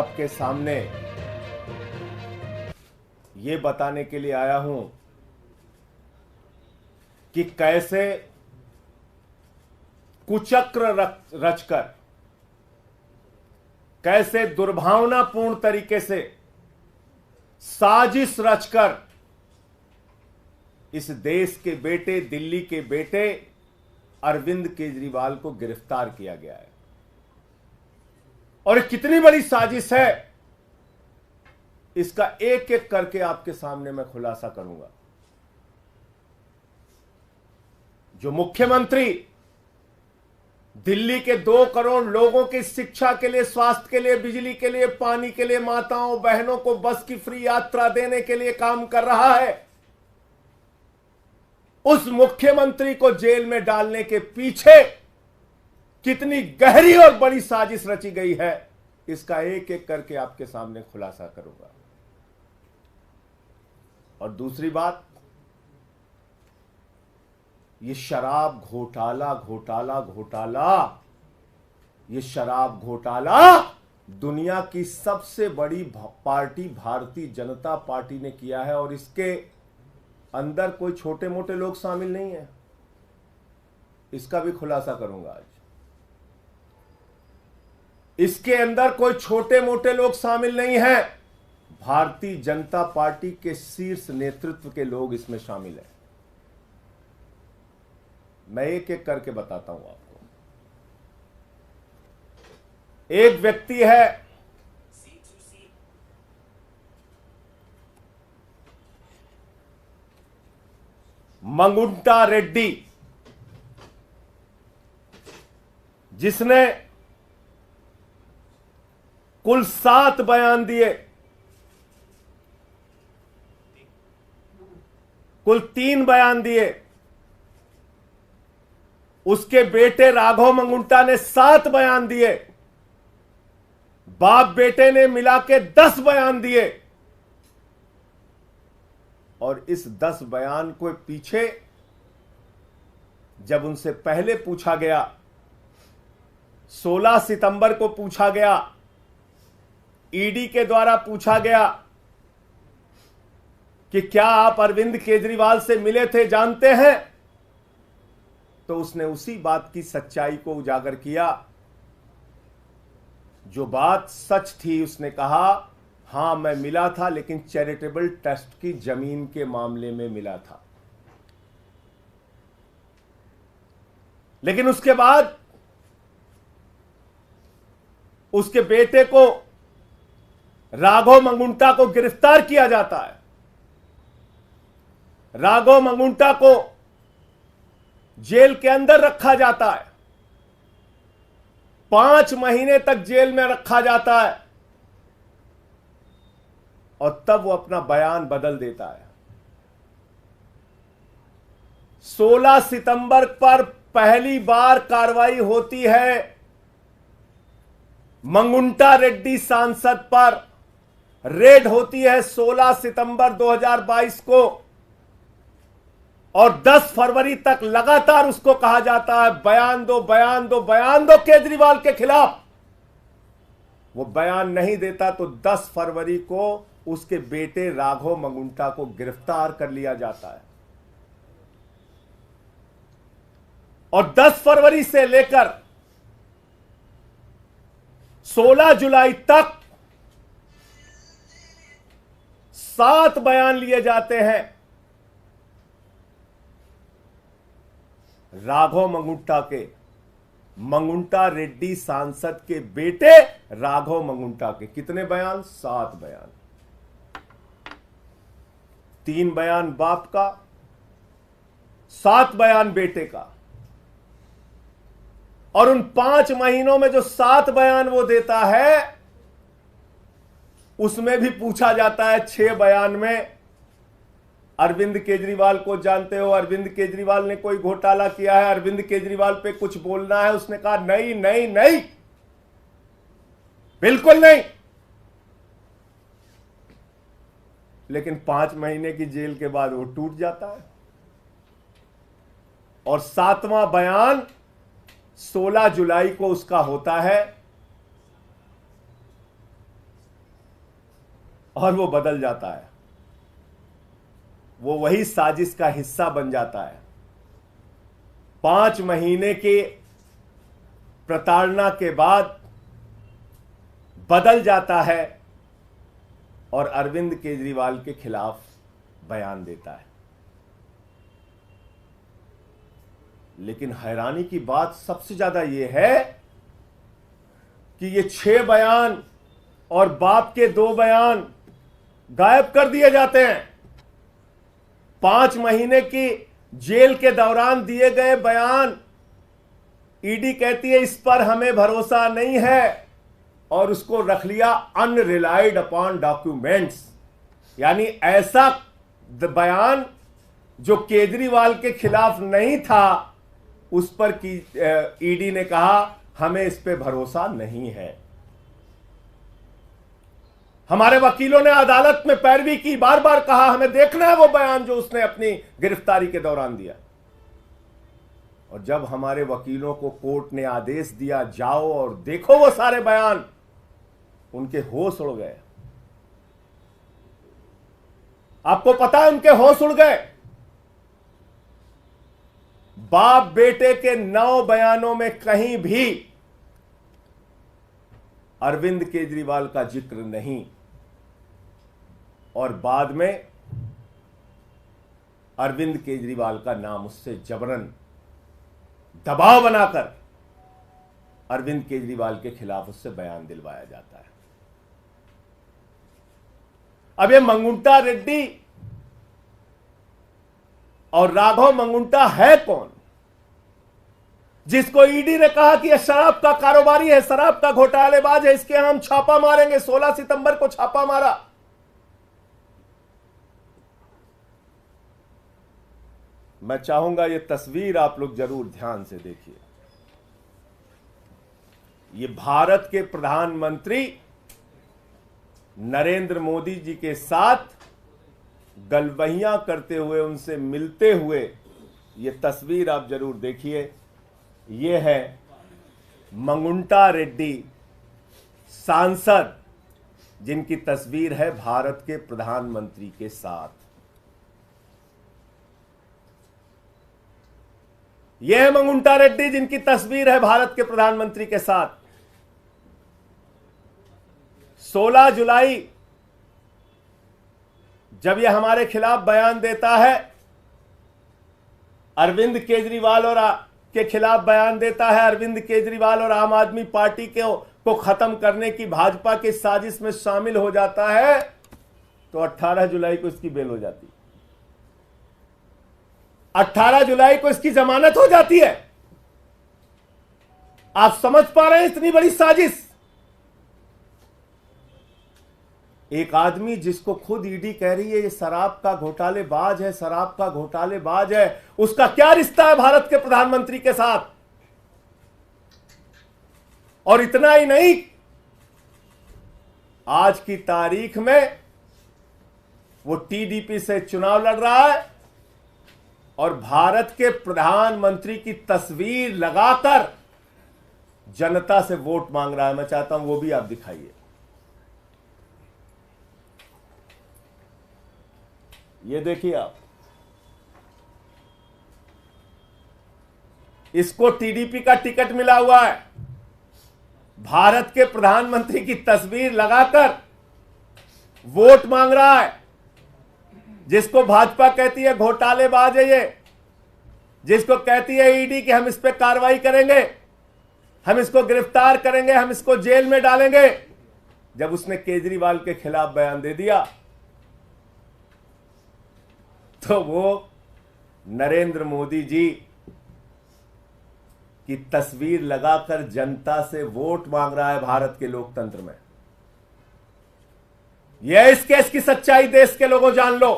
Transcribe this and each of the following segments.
आपके सामने ये बताने के लिए आया हूं कि कैसे कुचक्र रचकर, कैसे दुर्भावनापूर्ण तरीके से साजिश रचकर इस देश के बेटे, दिल्ली के बेटे अरविंद केजरीवाल को गिरफ्तार किया गया है। और कितनी बड़ी साजिश है, इसका एक एक करके आपके सामने मैं खुलासा करूंगा। जो मुख्यमंत्री दिल्ली के 2 करोड़ लोगों की शिक्षा के लिए, स्वास्थ्य के लिए, बिजली के लिए, पानी के लिए, माताओं बहनों को बस की फ्री यात्रा देने के लिए काम कर रहा है, उस मुख्यमंत्री को जेल में डालने के पीछे कितनी गहरी और बड़ी साजिश रची गई है, इसका एक एक करके आपके सामने खुलासा करूंगा। और दूसरी बात, ये शराब घोटाला ये शराब घोटाला दुनिया की सबसे बड़ी पार्टी भारतीय जनता पार्टी ने किया है, और इसके अंदर कोई छोटे मोटे लोग शामिल नहीं है, इसका भी खुलासा करूंगा आज। इसके अंदर कोई छोटे मोटे लोग शामिल नहीं हैं, भारतीय जनता पार्टी के शीर्ष नेतृत्व के लोग इसमें शामिल हैं। मैं एक एक करके बताता हूं आपको। एक व्यक्ति है मंगुंटा रेड्डी, जिसने कुल 7 बयान दिए, कुल 3 बयान दिए। उसके बेटे राघव मंगुंटा ने 7 बयान दिए, बाप बेटे ने मिला के 10 बयान दिए। और इस 10 बयान को पीछे जब उनसे पहले पूछा गया, 16 सितंबर को पूछा गया, ईडी के द्वारा पूछा गया कि क्या आप अरविंद केजरीवाल से मिले थे, जानते हैं, तो उसने उसी बात की सच्चाई को उजागर किया। जो बात सच थी, उसने कहा हां मैं मिला था, लेकिन चैरिटेबल ट्रस्ट की जमीन के मामले में मिला था। लेकिन उसके बाद उसके बेटे को, राघव मंगुंटा को गिरफ्तार किया जाता है। राघव मंगुंटा को जेल के अंदर रखा जाता है, 5 महीने तक जेल में रखा जाता है, और तब वो अपना बयान बदल देता है। 16 सितंबर पर पहली बार कार्रवाई होती है मंगुंटा रेड्डी सांसद पर, रेड होती है 16 सितंबर 2022 को, और 10 फरवरी तक लगातार उसको कहा जाता है बयान दो, बयान दो, बयान दो केजरीवाल के खिलाफ। वो बयान नहीं देता तो 10 फरवरी को उसके बेटे राघव मंगुंटा को गिरफ्तार कर लिया जाता है। और 10 फरवरी से लेकर 16 जुलाई तक 7 बयान लिए जाते हैं राघव मंगुंटा के, मंगुंटा रेड्डी सांसद के बेटे राघव मंगुंटा के। कितने बयान? 7 बयान। 3 बयान बाप का, 7 बयान बेटे का। और उन 5 महीनों में जो 7 बयान वो देता है, उसमें भी पूछा जाता है 6 बयान में अरविंद केजरीवाल को जानते हो, अरविंद केजरीवाल ने कोई घोटाला किया है, अरविंद केजरीवाल पे कुछ बोलना है। उसने कहा नहीं नहीं नहीं, बिल्कुल नहीं। लेकिन 5 महीने की जेल के बाद वो टूट जाता है। और 7वां बयान 16 जुलाई को उसका होता है। और वो बदल जाता है, वो वही साजिश का हिस्सा बन जाता है। 5 महीने के प्रताड़ना के बाद बदल जाता है और अरविंद केजरीवाल के खिलाफ बयान देता है। लेकिन हैरानी की बात सबसे ज्यादा यह है कि ये 6 बयान और बाप के 2 बयान गायब कर दिए जाते हैं। 5 महीने की जेल के दौरान दिए गए बयान, ईडी कहती है इस पर हमें भरोसा नहीं है और उसको रख लिया अनरिलाइड अपॉन डॉक्यूमेंट्स। यानी ऐसा बयान जो केजरीवाल के खिलाफ नहीं था, उस पर की ईडी ने कहा हमें इस पे भरोसा नहीं है। हमारे वकीलों ने अदालत में पैरवी की, बार बार कहा हमें देखना है वो बयान जो उसने अपनी गिरफ्तारी के दौरान दिया। और जब हमारे वकीलों को कोर्ट ने आदेश दिया जाओ और देखो वो सारे बयान, उनके होश उड़ गए। आपको पता है उनके होश उड़ गए। बाप बेटे के 9 बयानों में कहीं भी अरविंद केजरीवाल का जिक्र नहीं, और बाद में अरविंद केजरीवाल का नाम उससे जबरन दबाव बनाकर अरविंद केजरीवाल के खिलाफ उससे बयान दिलवाया जाता है। अब ये मंगुंटा रेड्डी और राघव मंगुंटा है कौन, जिसको ईडी ने कहा कि यह शराब का कारोबारी है, शराब का घोटालेबाज है, इसके हम छापा मारेंगे। 16 सितंबर को छापा मारा। मैं चाहूंगा ये तस्वीर आप लोग जरूर ध्यान से देखिए। ये भारत के प्रधानमंत्री नरेंद्र मोदी जी के साथ गलबहियां करते हुए, उनसे मिलते हुए ये तस्वीर आप जरूर देखिए। ये है मंगुंटा रेड्डी सांसद, जिनकी तस्वीर है भारत के प्रधानमंत्री के साथ। यह है मंगुंटा रेड्डी जिनकी तस्वीर है भारत के प्रधानमंत्री के साथ। 16 जुलाई जब यह हमारे खिलाफ बयान देता है, अरविंद केजरीवाल और के खिलाफ बयान देता है, अरविंद केजरीवाल और आम आदमी पार्टी को खत्म करने की भाजपा की साजिश में शामिल हो जाता है, तो 18 जुलाई को इसकी बेल हो जाती है। 18 जुलाई को इसकी जमानत हो जाती है। आप समझ पा रहे हैं इतनी बड़ी साजिश। एक आदमी जिसको खुद ईडी कह रही है ये शराब का घोटालेबाज है, शराब का घोटालेबाज है, उसका क्या रिश्ता है भारत के प्रधानमंत्री के साथ? और इतना ही नहीं, आज की तारीख में वो टीडीपी से चुनाव लड़ रहा है और भारत के प्रधानमंत्री की तस्वीर लगाकर जनता से वोट मांग रहा है। मैं चाहता हूं वो भी आप दिखाइए। ये देखिए आप, इसको टीडीपी का टिकट मिला हुआ है, भारत के प्रधानमंत्री की तस्वीर लगाकर वोट मांग रहा है। जिसको भाजपा कहती है घोटालेबाज है, ये जिसको कहती है ईडी कि हम इस पे कार्रवाई करेंगे, हम इसको गिरफ्तार करेंगे, हम इसको जेल में डालेंगे, जब उसने केजरीवाल के खिलाफ बयान दे दिया तो वो नरेंद्र मोदी जी की तस्वीर लगाकर जनता से वोट मांग रहा है भारत के लोकतंत्र में। यह इस केस की सच्चाई देश के लोगों जान लो।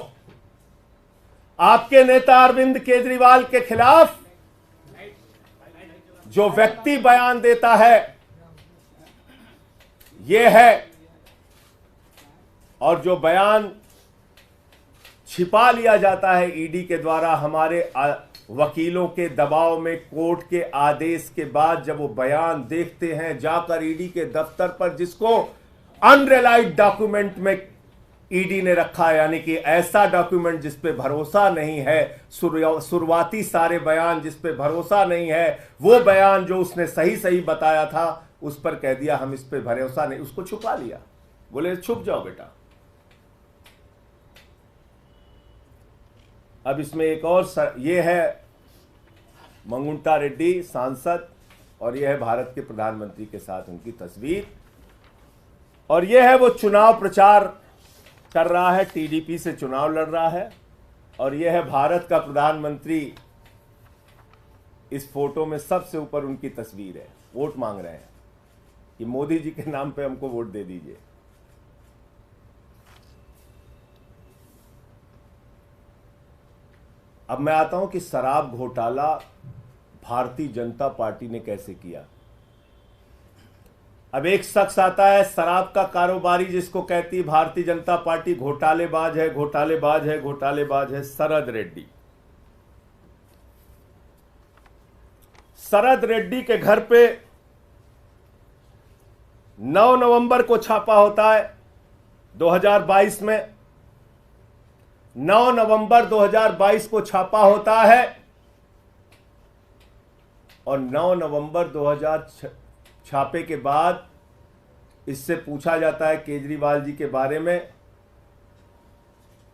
आपके नेता अरविंद केजरीवाल के खिलाफ जो व्यक्ति बयान देता है यह है, और जो बयान छिपा लिया जाता है ईडी के द्वारा हमारे वकीलों के दबाव में, कोर्ट के आदेश के बाद जब वो बयान देखते हैं जाकर ईडी के दफ्तर पर, जिसको अनरिलाइड डॉक्यूमेंट में ईडी ने रखा, यानी कि ऐसा डॉक्यूमेंट जिस पे भरोसा नहीं है, शुरुआती सारे बयान जिस पे भरोसा नहीं है, वो बयान जो उसने सही सही बताया था उस पर कह दिया हम इस पे भरोसा नहीं, उसको छुपा लिया, बोले छुप जाओ बेटा। अब इसमें एक और ये है मंगुंटा रेड्डी सांसद, और यह है भारत के प्रधानमंत्री के साथ उनकी तस्वीर, और यह है वो चुनाव प्रचार कर रहा है, टीडीपी से चुनाव लड़ रहा है, और यह है भारत का प्रधानमंत्री। इस फोटो में सबसे ऊपर उनकी तस्वीर है, वोट मांग रहे हैं कि मोदी जी के नाम पे हमको वोट दे दीजिए। अब मैं आता हूं कि शराब घोटाला भारतीय जनता पार्टी ने कैसे किया। अब एक शख्स आता है शराब का कारोबारी, जिसको कहती भारतीय जनता पार्टी घोटालेबाज है, घोटालेबाज है, घोटालेबाज है, शरद रेड्डी। शरद रेड्डी के घर पे 9 नवंबर को छापा होता है 2022 में। 9 नवंबर 2022 को छापा होता है, और 9 नवंबर 2000 छापे के बाद इससे पूछा जाता है केजरीवाल जी के बारे में।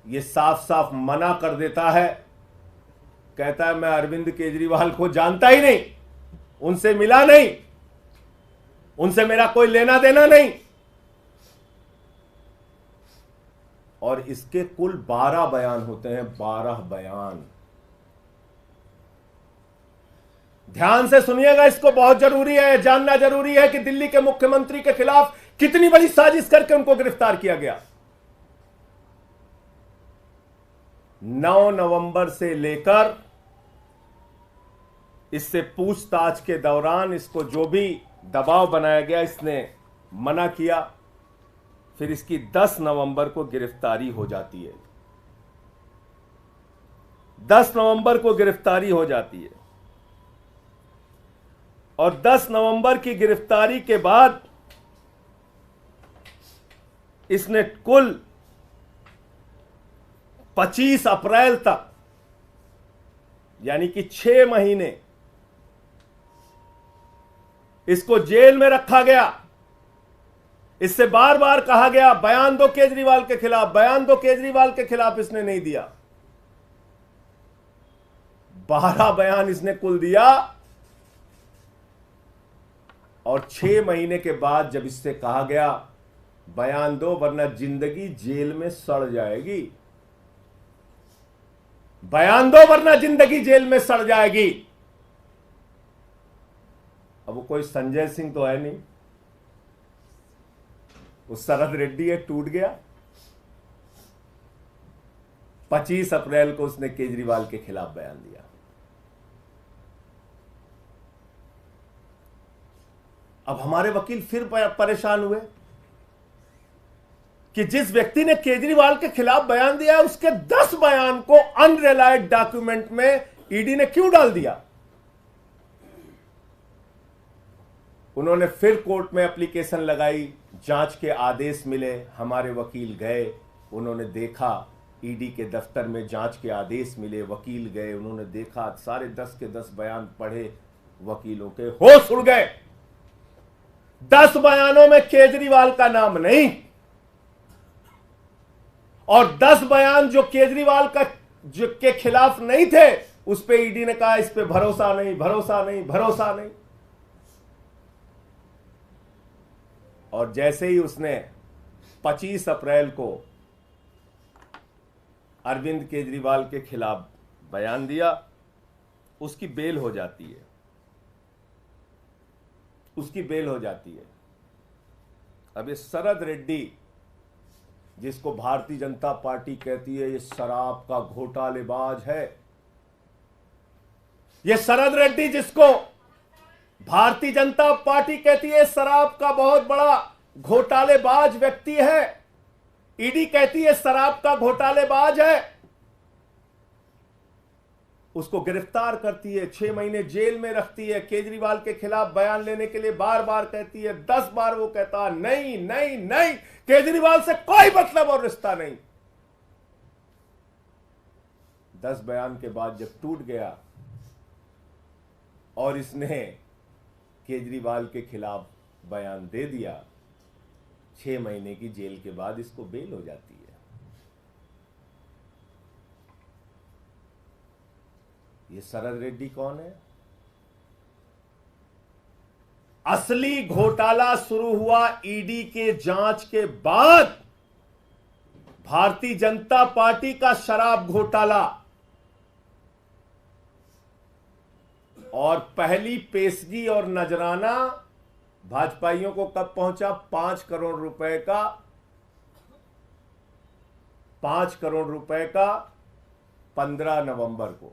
ये साफ साफ मना कर देता है, कहता है मैं अरविंद केजरीवाल को जानता ही नहीं, उनसे मिला नहीं, उनसे मेरा कोई लेना देना नहीं। और इसके कुल 12 बयान होते हैं, 12 बयान। ध्यान से सुनिएगा, इसको बहुत जरूरी है, जानना जरूरी है कि दिल्ली के मुख्यमंत्री के खिलाफ कितनी बड़ी साजिश करके उनको गिरफ्तार किया गया। 9 नवंबर से लेकर इससे पूछताछ के दौरान इसको जो भी दबाव बनाया गया, इसने मना किया। फिर इसकी 10 नवंबर को गिरफ्तारी हो जाती है, 10 नवंबर को गिरफ्तारी हो जाती है, और 10 नवंबर की गिरफ्तारी के बाद इसने कुल 25 अप्रैल तक, यानी कि 6 महीने इसको जेल में रखा गया। इससे बार बार कहा गया बयान दो केजरीवाल के खिलाफ, बयान दो केजरीवाल के खिलाफ, इसने नहीं दिया। 12 बयान इसने कुल दिया, और 6 महीने के बाद जब इससे कहा गया बयान दो वरना जिंदगी जेल में सड़ जाएगी, बयान दो वरना जिंदगी जेल में सड़ जाएगी। अब वो कोई संजय सिंह तो है नहीं, वो शरद रेड्डी है, टूट गया। 25 अप्रैल को उसने केजरीवाल के खिलाफ बयान दिया। अब हमारे वकील फिर परेशान हुए कि जिस व्यक्ति ने केजरीवाल के खिलाफ बयान दिया है उसके 10 बयान को अनरिलायड डॉक्यूमेंट में ईडी ने क्यों डाल दिया। उन्होंने फिर कोर्ट में एप्लीकेशन लगाई, जांच के आदेश मिले, हमारे वकील गए, उन्होंने देखा ईडी के दफ्तर में जांच के आदेश मिले, वकील गए, उन्होंने देखा, सारे 10 के 10 बयान पढ़े, वकीलों के होश उड़ गए। 10 बयानों में केजरीवाल का नाम नहीं, और 10 बयान जो केजरीवाल का जो के खिलाफ नहीं थे उस पे ईडी ने कहा इस पे भरोसा नहीं, भरोसा नहीं, भरोसा नहीं। और जैसे ही उसने 25 अप्रैल को अरविंद केजरीवाल के खिलाफ बयान दिया, उसकी बेल हो जाती है, उसकी बेल हो जाती है। अब ये शरद रेड्डी, जिसको भारतीय जनता पार्टी कहती है ये शराब का घोटालेबाज है, ये शरद रेड्डी जिसको भारतीय जनता पार्टी कहती है शराब का बहुत बड़ा घोटालेबाज व्यक्ति है, ईडी कहती है शराब का घोटालेबाज है, उसको गिरफ्तार करती है, 6 महीने जेल में रखती है, केजरीवाल के खिलाफ बयान लेने के लिए बार बार कहती है, 10 बार वो कहता नहीं नहीं नहीं, केजरीवाल से कोई मतलब और रिश्ता नहीं। 10 बयान के बाद जब टूट गया और इसने केजरीवाल के खिलाफ बयान दे दिया, 6 महीने की जेल के बाद इसको बेल हो जाती है। ये शरद रेड्डी कौन है? असली घोटाला शुरू हुआ ईडी के जांच के बाद। भारतीय जनता पार्टी का शराब घोटाला, और पहली पेशगी और नजराना भाजपाइयों को कब पहुंचा? 5 करोड़ रुपए का 5 करोड़ रुपए का 15 नवंबर को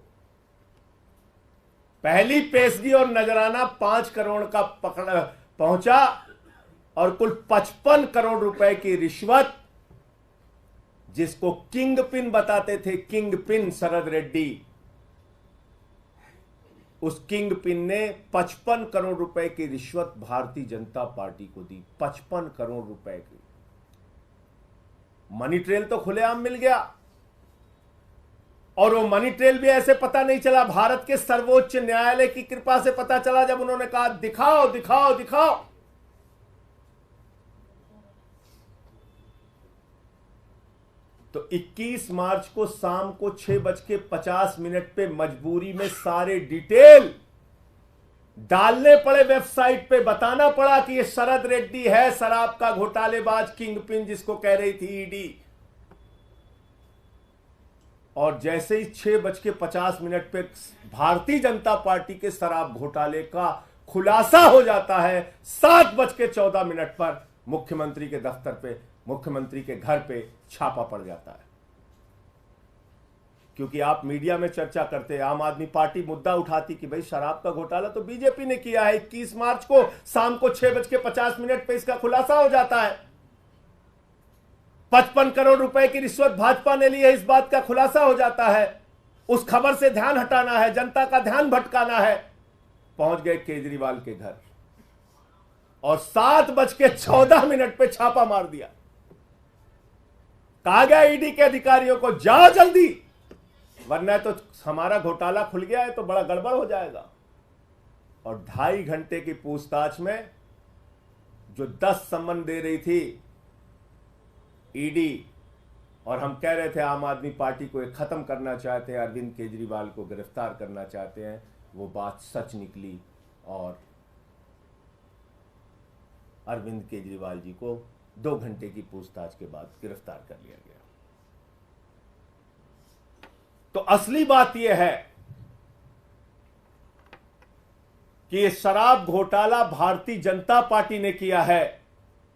पहली पेशगी और नजराना 5 करोड़ का पहुंचा, और कुल 55 करोड़ रुपए की रिश्वत, जिसको किंग पिन बताते थे, किंग पिन शरद रेड्डी, उस किंग पिन ने 55 करोड़ रुपए की रिश्वत भारतीय जनता पार्टी को दी। 55 करोड़ रुपए की मनी ट्रेल तो खुलेआम मिल गया, और वो मनी ट्रेल भी ऐसे पता नहीं चला, भारत के सर्वोच्च न्यायालय की कृपा से पता चला, जब उन्होंने कहा दिखाओ दिखाओ दिखाओ। तो 21 मार्च को शाम को 6:50 पे मजबूरी में सारे डिटेल डालने पड़े वेबसाइट पे, बताना पड़ा कि ये शरद रेड्डी है शराब का घोटालेबाज, किंग पिन जिसको कह रही थी ईडी। और जैसे ही 6:50 पे भारतीय जनता पार्टी के शराब घोटाले का खुलासा हो जाता है, 7:14 पर मुख्यमंत्री के दफ्तर पे, मुख्यमंत्री के घर पे छापा पड़ जाता है। क्योंकि आप मीडिया में चर्चा करते हैं, आम आदमी पार्टी मुद्दा उठाती कि भाई शराब का घोटाला तो बीजेपी ने किया है। 21 मार्च को शाम को 6:50 पे इसका खुलासा हो जाता है। 55 करोड़ रुपए की रिश्वत भाजपा ने ली है, इस बात का खुलासा हो जाता है। उस खबर से ध्यान हटाना है, जनता का ध्यान भटकाना है। पहुंच गए केजरीवाल के घर और 7:14 पे छापा मार दिया। कहा गया ईडी के अधिकारियों को, जाओ जल्दी, वरना तो हमारा घोटाला खुल गया है तो बड़ा गड़बड़ हो जाएगा। और 2.5 घंटे की पूछताछ में जो 10 सम्मन दे रही थी ईडी, और हम कह रहे थे आम आदमी पार्टी को एक खत्म करना चाहते हैं, अरविंद केजरीवाल को गिरफ्तार करना चाहते हैं, वो बात सच निकली और अरविंद केजरीवाल जी को 2 घंटे की पूछताछ के बाद गिरफ्तार कर लिया गया। तो असली बात यह है कि यह शराब घोटाला भारतीय जनता पार्टी ने किया है,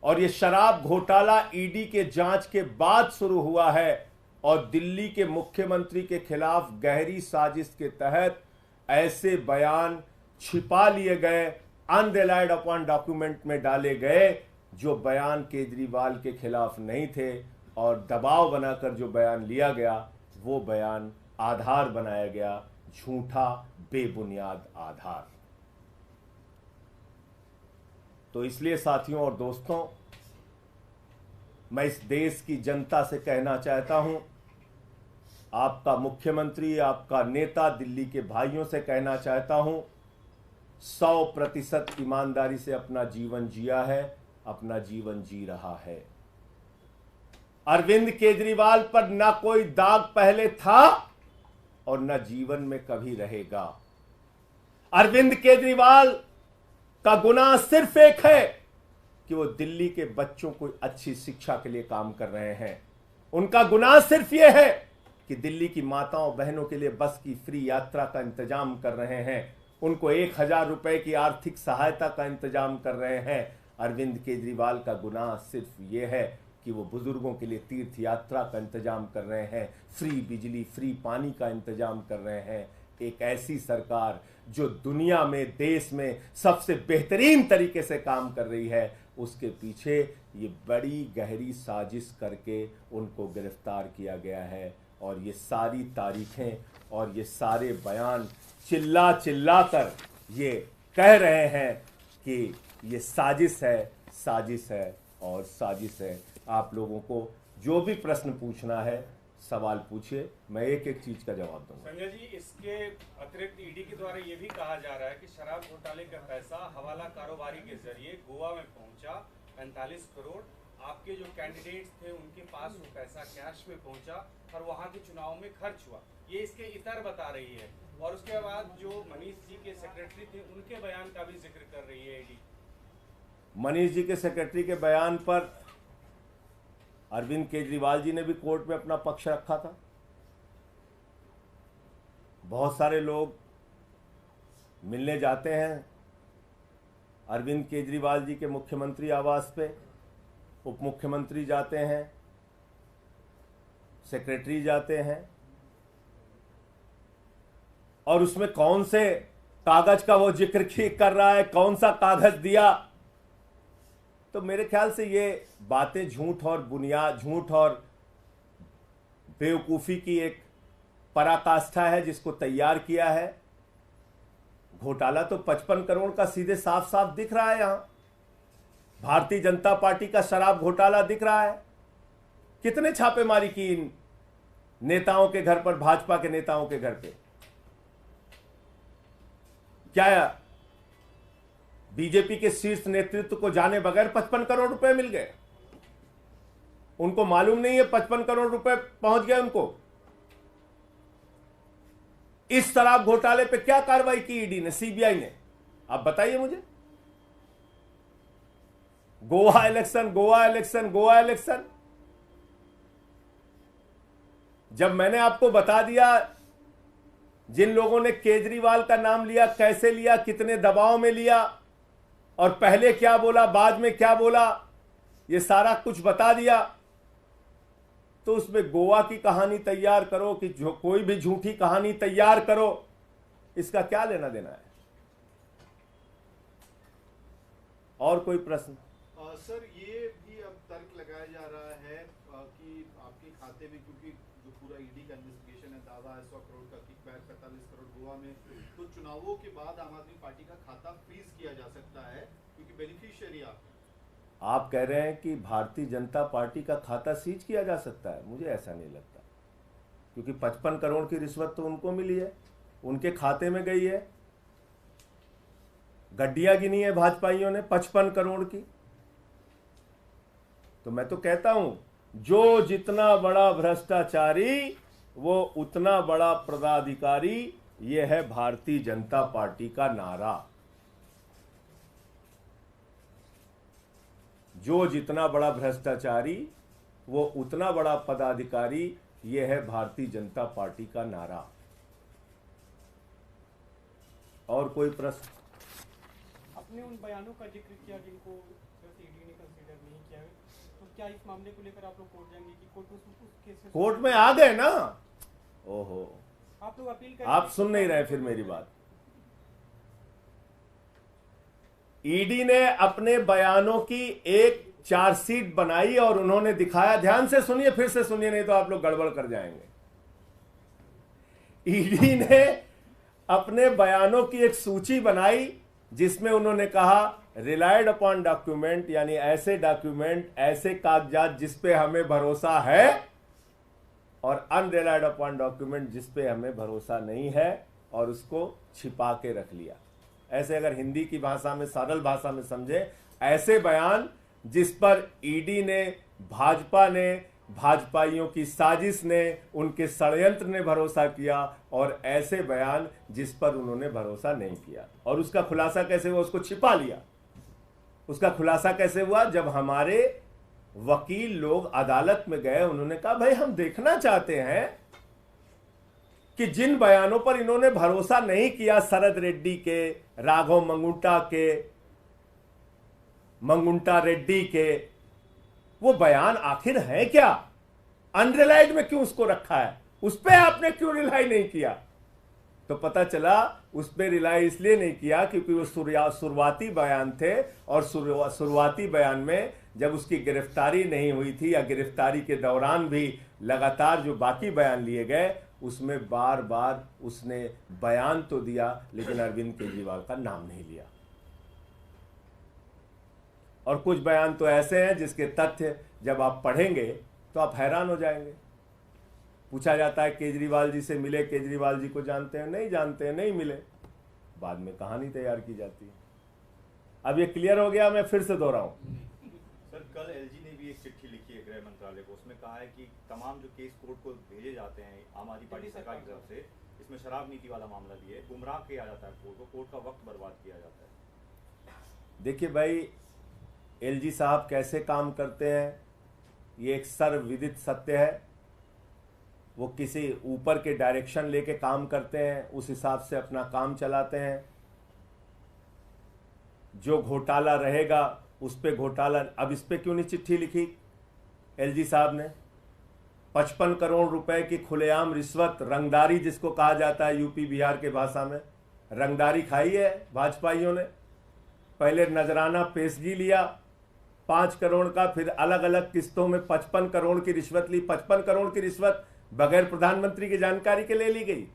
और यह शराब घोटाला ईडी के जांच के बाद शुरू हुआ है, और दिल्ली के मुख्यमंत्री के खिलाफ गहरी साजिश के तहत ऐसे बयान छिपा लिए गए, अनरिलाइड अपॉन डॉक्यूमेंट में डाले गए, जो बयान केजरीवाल के खिलाफ नहीं थे, और दबाव बनाकर जो बयान लिया गया वो बयान आधार बनाया गया, झूठा बेबुनियाद आधार। तो इसलिए साथियों और दोस्तों, मैं इस देश की जनता से कहना चाहता हूं, आपका मुख्यमंत्री, आपका नेता, दिल्ली के भाइयों से कहना चाहता हूं, 100% ईमानदारी से अपना जीवन जिया है, अपना जीवन जी रहा है। अरविंद केजरीवाल पर ना कोई दाग पहले था और ना जीवन में कभी रहेगा। अरविंद केजरीवाल का गुनाह सिर्फ एक है कि वो दिल्ली के बच्चों को अच्छी शिक्षा के लिए काम कर रहे हैं। उनका गुनाह सिर्फ ये है कि दिल्ली की माताओं बहनों के लिए बस की फ्री यात्रा का इंतजाम कर रहे हैं, उनको 1000 रुपए की आर्थिक सहायता का इंतजाम कर रहे हैं। अरविंद केजरीवाल का गुनाह सिर्फ ये है कि वो बुजुर्गों के लिए तीर्थ यात्रा का इंतजाम कर रहे हैं, फ्री बिजली, फ्री पानी का इंतजाम कर रहे हैं। एक ऐसी सरकार जो दुनिया में, देश में सबसे बेहतरीन तरीके से काम कर रही है, उसके पीछे ये बड़ी गहरी साजिश करके उनको गिरफ्तार किया गया है। और ये सारी तारीखें और ये सारे बयान चिल्ला चिल्ला कर ये कह रहे हैं कि ये साजिश है और साजिश है। आप लोगों को जो भी प्रश्न पूछना है सवाल पूछिए, मैं एक एक चीज का जवाब दूंगा। संजय जी, इसके अतिरिक्त ईडी के द्वारा ये भी कहा जा रहा है कि शराब घोटाले का पैसा हवाला कारोबारी के जरिए गोवा में पहुंचा 45 करोड़। आपके जो कैंडिडेट्स थे उनके पास वो पैसा कैश में पहुंचा और वहां के चुनाव में खर्च हुआ, ये इसके इतर बता रही है। और उसके बाद जो मनीष जी के सेक्रेटरी थे उनके बयान का भी जिक्र कर रही है ईडी। मनीष जी के सेक्रेटरी के बयान पर अरविंद केजरीवाल जी ने भी कोर्ट में अपना पक्ष रखा था। बहुत सारे लोग मिलने जाते हैं अरविंद केजरीवाल जी के मुख्यमंत्री आवास पे, उप मुख्यमंत्री जाते हैं, सेक्रेटरी जाते हैं, और उसमें कौन से कागज का वो जिक्र कर रहा है, कौन सा कागज दिया। तो मेरे ख्याल से ये बातें झूठ और बेवकूफ़ी की एक पराकाष्ठा है जिसको तैयार किया है। घोटाला तो 55 करोड़ का सीधे साफ साफ दिख रहा है। यहां भारतीय जनता पार्टी का शराब घोटाला दिख रहा है। कितने छापेमारी की इन नेताओं के घर पर, भाजपा के नेताओं के घर पे? क्या बीजेपी के शीर्ष नेतृत्व को जाने बगैर 55 करोड़ रुपए मिल गए? उनको मालूम नहीं है 55 करोड़ रुपए पहुंच गए उनको? इस शराब घोटाले पे क्या कार्रवाई की ईडी ने, सीबीआई ने? आप बताइए मुझे। गोवा इलेक्शन। जब मैंने आपको बता दिया जिन लोगों ने केजरीवाल का नाम लिया, कैसे लिया, कितने दबाव में लिया, और पहले क्या बोला, बाद में क्या बोला, ये सारा कुछ बता दिया, तो उसमें गोवा की कहानी तैयार करो कि जो कोई भी झूठी कहानी तैयार करो, इसका क्या लेना देना है? और कोई प्रश्न? सर, ये भी अब तर्क लगाया जा रहा है कि आपके खाते में, क्योंकि जो पूरा ईडी का इन्वेस्टिगेशन है, दावा है 100 करोड़ का किकबैक, 45 करोड़ गोवा में, तो चुनावों के बाद आम आदमी पार्टी का खाता फ्रीज किया जा सकता है क्योंकि बेनिफिशियरी आप कह रहे हैं कि भारतीय जनता पार्टी का खाता सीज किया जा सकता है? मुझे ऐसा नहीं लगता, क्योंकि 55 करोड़ की रिश्वत तो उनको मिली है, उनके खाते में गई है। गड्डियां गिनी है भाजपाइयों ने 55 करोड़ की। तो मैं तो कहता हूं, जो जितना बड़ा भ्रष्टाचारी वो उतना बड़ा पदाधिकारी, ये है भारतीय जनता पार्टी का नारा। जो जितना बड़ा भ्रष्टाचारी वो उतना बड़ा पदाधिकारी, ये है भारतीय जनता पार्टी का नारा। और कोई प्रश्न? अपने उन बयानों का जिक्र किया जिनको ईडी ने कंसीडर नहीं किया, तो क्या इस मामले को लेकर आप लोग कोर्ट जाएंगे कि कोर्ट में आ गए ना? ओहो, आप लोग अपील कर, आप सुन नहीं रहे फिर मेरी बात। ईडी ने अपने बयानों की एक चार्जशीट बनाई और उन्होंने दिखाया, ध्यान से सुनिए, फिर से सुनिए, नहीं तो आप लोग गड़बड़ कर जाएंगे। ईडी ने अपने बयानों की एक सूची बनाई जिसमें उन्होंने कहा रिलायड अपॉन डॉक्यूमेंट, यानी ऐसे डॉक्यूमेंट, ऐसे कागजात जिस पे हमें भरोसा है, और अनरिलायड अपॉन डॉक्यूमेंट जिस पे हमें भरोसा नहीं है, और उसको छिपा के रख लिया। ऐसे अगर हिंदी की भाषा में, सरल भाषा में समझे, ऐसे बयान जिस पर ईडी ने, भाजपा ने, भाजपाइयों की साजिश ने, उनके षड्यंत्र ने भरोसा किया, और ऐसे बयान जिस पर उन्होंने भरोसा नहीं किया। और उसका खुलासा कैसे हुआ? उसको छिपा लिया। उसका खुलासा कैसे हुआ? जब हमारे वकील लोग अदालत में गए, उन्होंने कहा भाई हम देखना चाहते हैं कि जिन बयानों पर इन्होंने भरोसा नहीं किया, शरद रेड्डी के, राघव मंगुंटा रेड्डी के, वो बयान आखिर है क्या? अनरिलाइड में क्यों उसको रखा है? उस पर आपने क्यों रिलाई नहीं किया? तो पता चला उस पर रिलाई इसलिए नहीं किया क्योंकि वो शुरुआती बयान थे, और शुरुआती बयान में जब उसकी गिरफ्तारी नहीं हुई थी, या गिरफ्तारी के दौरान भी लगातार जो बाकी बयान लिए गए, उसमें बार बार उसने बयान तो दिया लेकिन अरविंद केजरीवाल का नाम नहीं लिया। और कुछ बयान तो ऐसे हैं जिसके तथ्य जब आप पढ़ेंगे तो आप हैरान हो जाएंगे। पूछा जाता है केजरीवाल जी से मिले, केजरीवाल जी को जानते हैं? नहीं जानते हैं, नहीं मिले। बाद में कहानी तैयार की जाती है। अब ये क्लियर हो गया, मैं फिर से दोहराऊं। सर, कल एलजी ने भी एक चिट्ठी लिखी है गृह मंत्रालय को, उसमें कहा है कि तमाम जो केस कोर्ट को भेजे जाते हैं आम आदमी पार्टी सरकार की तरफ से, इसमें शराब नीति वाला मामला भी है, गुमराह किया जाता है कोर्ट को, कोर्ट का वक्त बर्बाद किया जाता है। देखिए भाई, एलजी साहब कैसे काम करते हैं ये एक सर्वविदित सत्य है। वो किसी ऊपर के डायरेक्शन लेके काम करते हैं, उस हिसाब से अपना काम चलाते हैं। जो घोटाला रहेगा उस पे घोटाला। अब इस पे क्यों नहीं चिट्ठी लिखी एलजी साहब ने? 55 करोड़ रुपए की खुलेआम रिश्वत, रंगदारी जिसको कहा जाता है यूपी बिहार के भाषा में, रंगदारी खाई है भाजपाइयों ने। पहले नजराना पेशगी लिया 5 करोड़ का, फिर अलग अलग किस्तों में 55 करोड़ की रिश्वत ली। 55 करोड़ की रिश्वत बगैर प्रधानमंत्री की जानकारी के ले ली गई,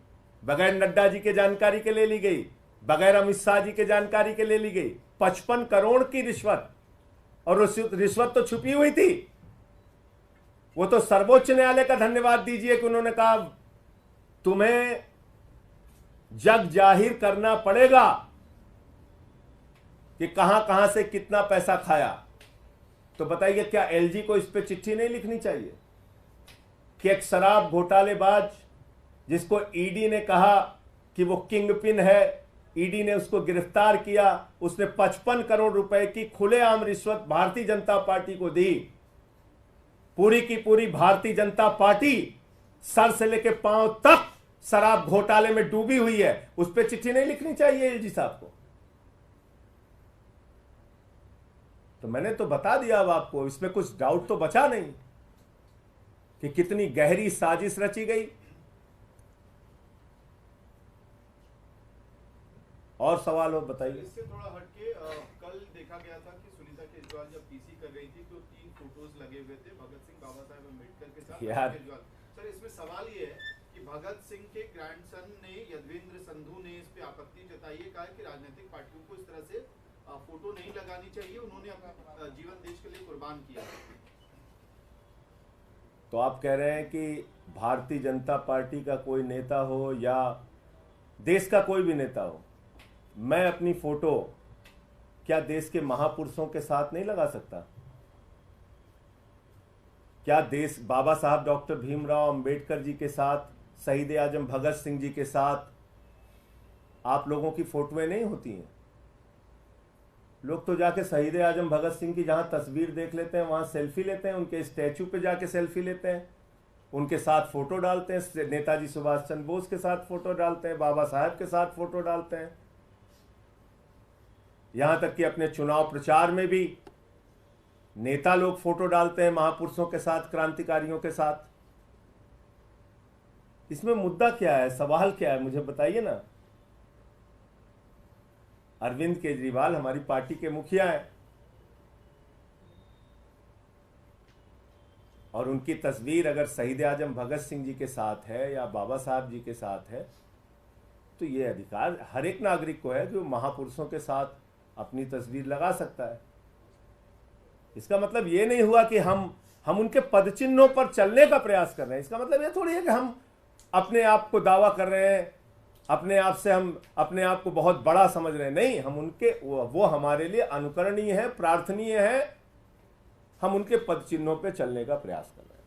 बगैर नड्डा जी के जानकारी के ले ली गई, बगैर अमित शाह जी के जानकारी के ले ली गई। 55 करोड़ की रिश्वत, और रिश्वत तो छुपी हुई थी। वो तो सर्वोच्च न्यायालय का धन्यवाद दीजिए कि उन्होंने कहा तुम्हें जग जाहिर करना पड़ेगा कि कहां कहां से कितना पैसा खाया। तो बताइए, क्या एलजी को इस पे चिट्ठी नहीं लिखनी चाहिए कि एक शराब घोटालेबाज जिसको ईडी ने कहा कि वो किंगपिन है, ईडी ने उसको गिरफ्तार किया, उसने 55 करोड़ रुपए की खुलेआम रिश्वत भारतीय जनता पार्टी को दी। पूरी की पूरी भारतीय जनता पार्टी सर से लेकर पांव तक शराब घोटाले में डूबी हुई है। उस पर चिट्ठी नहीं लिखनी चाहिए एलजी साहब को? तो मैंने तो बता दिया अब आपको, इसमें कुछ डाउट तो बचा नहीं कि कितनी गहरी साजिश रची गई। और सवाल हो बताइए। इससे थोड़ा हटके कल देखा गया था कि सुनीता केजरीवाल जब पीसी कर रही थी तो 3 फोटोज लगे हुए थे भगत सिंह, बाबा साहेब अम्बेडकर के साथ केजरीवाल। सर, इसमें सवाल ये है कि भगत सिंह के ग्रैंडसन ने, यदवेंद्र संधू ने इस पे आपत्ति जताई है, कहा कि राजनीतिक पार्टियों को इस तरह से फोटो नहीं लगानी चाहिए, उन्होंने अपना जीवन देश के लिए कुर्बान किया। तो आप कह रहे हैं कि भारतीय जनता पार्टी का कोई नेता हो या देश का कोई भी नेता हो, मैं अपनी फोटो क्या देश के महापुरुषों के साथ नहीं लगा सकता? क्या देश बाबा साहब डॉक्टर भीमराव अंबेडकर जी के साथ, शहीद आजम भगत सिंह जी के साथ आप लोगों की फोटोएं नहीं होती हैं? लोग तो जाके शहीद आजम भगत सिंह की जहां तस्वीर देख लेते हैं वहां सेल्फी लेते हैं, उनके स्टैचू पे जाके सेल्फी लेते हैं, उनके साथ फोटो डालते हैं, नेताजी सुभाष चंद्र बोस के साथ फोटो डालते हैं, बाबा साहब के साथ फोटो डालते हैं। यहां तक कि अपने चुनाव प्रचार में भी नेता लोग फोटो डालते हैं महापुरुषों के साथ, क्रांतिकारियों के साथ। इसमें मुद्दा क्या है, सवाल क्या है, मुझे बताइए ना। अरविंद केजरीवाल हमारी पार्टी के मुखिया हैं और उनकी तस्वीर अगर शहीद आजम भगत सिंह जी के साथ है या बाबा साहब जी के साथ है तो ये अधिकार हर एक नागरिक को है जो महापुरुषों के साथ अपनी तस्वीर लगा सकता है। इसका मतलब ये नहीं हुआ कि हम उनके पदचिन्हों पर चलने का प्रयास कर रहे हैं। इसका मतलब ये थोड़ी है कि हम अपने आप को दावा कर रहे हैं, अपने आप से हम अपने आप को बहुत बड़ा समझ रहे हैं। नहीं, हम उनके वो हमारे लिए अनुकरणीय है, प्रार्थनीय है। हम उनके पदचिन्हों पे चलने का प्रयास कर रहे हैं।